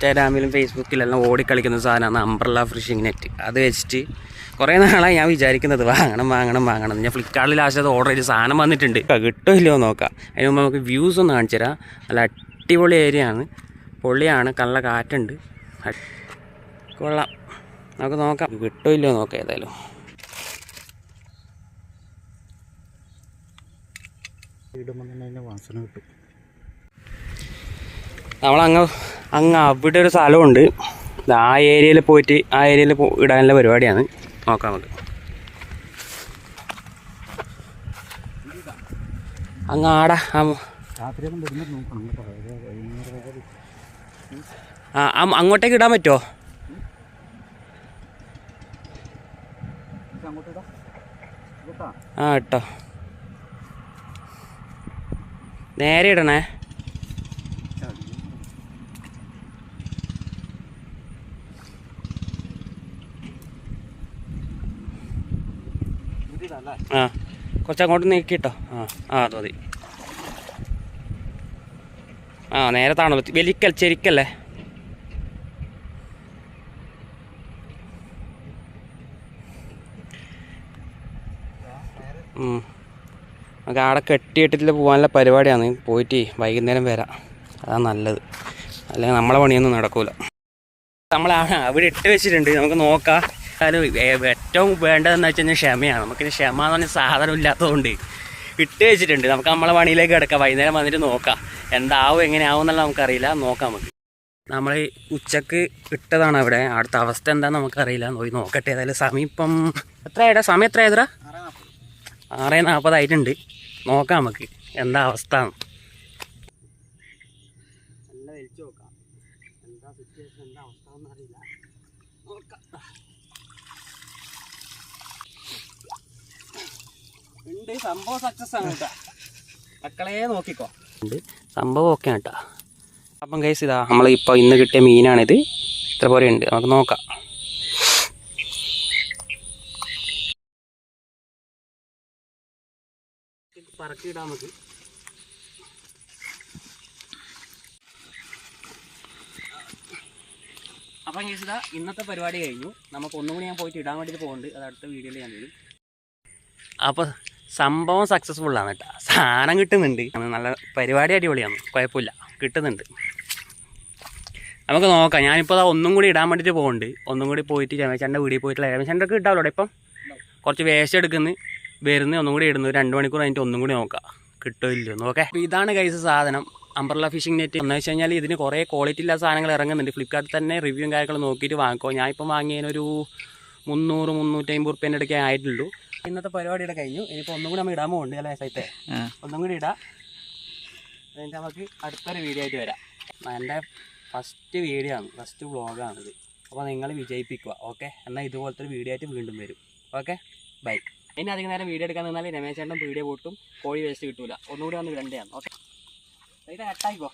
ഇൻസ്റ്റാഗ്രാമിലും ഫേസ്ബുക്കിലെല്ലാം ഓടിക്കളിക്കുന്ന സാധനമാണ് umbrella phishing net. അത് വെച്ചിട്ട് കുറേ നാളായി ഞാൻ വിചാരിക്കുന്നത് വാങ്ങണം. ഞാൻ ഫ്ലിപ്കാർട്ടിൽ ലാസ്റ്റ് അത് ഓർഡർ ചെയ്ത് സാധനം വന്നിട്ടുണ്ട്. കിട്ടോ ഇല്ലയോ നോക്കാം. അതിന് മുമ്പ് നമുക്ക് വ്യൂസ് ഒന്ന് കാണിച്ചു തരാം. നല്ല അടിപൊളി ഏരിയ ആണ്, പൊള്ളിയാണ്, നല്ല കാറ്റുണ്ട്, കൊള്ളാം. നമുക്ക് നോക്കാം കിട്ടോ ഇല്ലയോ നോക്കാം. ഏതായാലും നമ്മളങ്ങ് അവിടെ ഒരു സ്ഥലമുണ്ട്. ആ ഏരിയയിൽ പോയിട്ട് ആ ഏരിയയിൽ ഇടാനുള്ള പരിപാടിയാണ്. നോക്കാം നമുക്ക്. അങ്ങ് ആടാ അങ്ങോട്ടേക്ക് ഇടാൻ പറ്റുമോ? ആ ഇട്ടോ, നേരെ ഇടണേ. ആ കുറച്ചങ്ങോട്ട് നീക്കിട്ടോ. അത് മതി. നേരെ താണല്ലോ, ചെരിക്കല്ലേ. നമുക്ക് ആടെ കെട്ടിയിട്ടിട്ട് പോകാനുള്ള പരിപാടിയാണ്. പോയിട്ട് വൈകുന്നേരം വരാം, അതാണ് നല്ലത്. അല്ലെങ്കിൽ നമ്മളെ പണിയൊന്നും നടക്കൂല. നമ്മൾ അവിടെ ഇട്ട് വെച്ചിട്ടുണ്ട്, നമുക്ക് നോക്കാം. കാരണം ഏറ്റവും വേണ്ടതെന്ന് വെച്ച് കഴിഞ്ഞാൽ ക്ഷമയാണ്. നമുക്കിന് ക്ഷമ എന്ന് പറഞ്ഞാൽ സാധനം ഇല്ലാത്തതുകൊണ്ട് ഇട്ട് വെച്ചിട്ടുണ്ട്. നമുക്ക് നമ്മളെ പണിയിലേക്ക് കിടക്കാം. വൈകുന്നേരം വന്നിട്ട് നോക്കാം എന്താവും എങ്ങനെയാവും എന്നുള്ള നമുക്കറിയില്ല. നോക്കാം നമുക്ക്. നമ്മൾ ഉച്ചക്ക് ഇട്ടതാണ് അവിടെ. അടുത്ത അവസ്ഥ എന്താണെന്ന് നമുക്കറിയില്ല. പോയി നോക്കട്ടെ. ഏതായാലും സമയം ഇപ്പം എത്രയായിട്ടാ? സമയം എത്രയായതാ? 6:40 ആയിട്ടുണ്ട്. നോക്കാം നമുക്ക് എന്താ അവസ്ഥ. നല്ല വലിച്ചു നോക്കാം എന്താ സിറ്റുവേഷൻ, എന്താ അവസ്ഥ എന്നറിയില്ല. നോക്കാം. ഉണ്ട്, സംഭവം സക്സസ് ആണ് കേട്ടോ. മക്കളെ നോക്കിക്കോ, ഉണ്ട് സംഭവം ഓക്കെ കേട്ടോ. അപ്പം ഗൈസ് ഇതാ നമ്മളിപ്പോൾ ഇന്ന് കിട്ടിയ മീനാണിത്. ഇത്ര പോലെ ഉണ്ട്. നമുക്ക് നോക്കാം. പറക്കിയിടാം നമുക്ക്. അപ്പം ഗൈസ് ഇതാ ഇന്നത്തെ പരിപാടി കഴിഞ്ഞു. നമുക്ക് ഒന്നും കൂടി ഞാൻ പോയിട്ട് ഇടാൻ വേണ്ടിയിട്ട് പോകുന്നുണ്ട്. അത് അടുത്ത വീഡിയോയിൽ ഞാൻ വരും. അപ്പോൾ സംഭവം സക്സസ്ഫുള്ളാണ് കേട്ടോ. സാധനം കിട്ടുന്നുണ്ട്. നല്ല പരിപാടി അടിപൊളിയാണ്, കുഴപ്പമില്ല, കിട്ടുന്നുണ്ട്. നമുക്ക് നോക്കാം. ഞാനിപ്പോൾ അതാ ഒന്നും കൂടി ഇടാൻ വേണ്ടിയിട്ട് പോകുന്നുണ്ട്. ഒന്നും കൂടി പോയിട്ട് രമേശൻ്റെ വീട്ടിൽ പോയിട്ടുള്ള രമേശൻ്റെ ഒക്കെ ഇട്ടാവല്ലോ. ഇപ്പം കുറച്ച് വേസ്റ്റ് എടുക്കുന്നു, വരുന്നത് ഒന്നും കൂടി ഇടുന്നു. 2 മണിക്കൂർ കഴിഞ്ഞിട്ട് ഒന്നും കൂടി നോക്കാം കിട്ടുമില്ലോ നോക്കേ. അപ്പോൾ ഇതാണ് ഗൈസ് സാധനം, അംബ്രല്ല ഫിഷിംഗ് നെറ്റ്. എന്ന് വെച്ച് കഴിഞ്ഞാൽ ഇതിന് കുറേ ക്വാളിറ്റി ഇല്ലാത്ത സാധനങ്ങൾ ഇറങ്ങുന്നുണ്ട്. ഫ്ലിപ്കാർട്ടിൽ തന്നെ റിവ്യൂവും കാര്യങ്ങളും നോക്കിയിട്ട് വാങ്ങിക്കോ. ഞാൻ ഇപ്പം വാങ്ങിയതിനൊരു 300-350 റുപ്യേൻ്റെ ഇടയ്ക്ക് ആയിട്ടുള്ളൂ. ഇന്നത്തെ പരിപാടിയുടെ കഴിഞ്ഞു. ഇനിയിപ്പോൾ ഒന്നും കൂടി നമ്മൾ ഇടാൻ പോകുന്നുണ്ട്. അല്ലേ സൈത്തെ? ഒന്നും കൂടി ഇടാം. അതിൻ്റെ നമുക്ക് അടുത്തൊരു വീഡിയോ ആയിട്ട് വരാം. എൻ്റെ ഫസ്റ്റ് വീഡിയോ ആണ്, ഫസ്റ്റ് വ്ളോഗാണിത്. അപ്പോൾ നിങ്ങൾ വിജയിപ്പിക്കുക. ഓക്കെ, എന്നാൽ ഇതുപോലത്തെ ഒരു വീഡിയോ ആയിട്ട് വീണ്ടും വരും. Okay, bye. ഇനി അധികം നേരം വീഡിയോ എടുക്കാൻ നിന്നാൽ രമേശേട്ടൻ വീഡിയോ പൊട്ടും, കോഴി വേസ്റ്റ് കിട്ടൂല. ഒന്നുകൂടി വന്ന് ഇടേണ്ടതാണ്. ഓക്കെ, കട്ടായിക്കോ.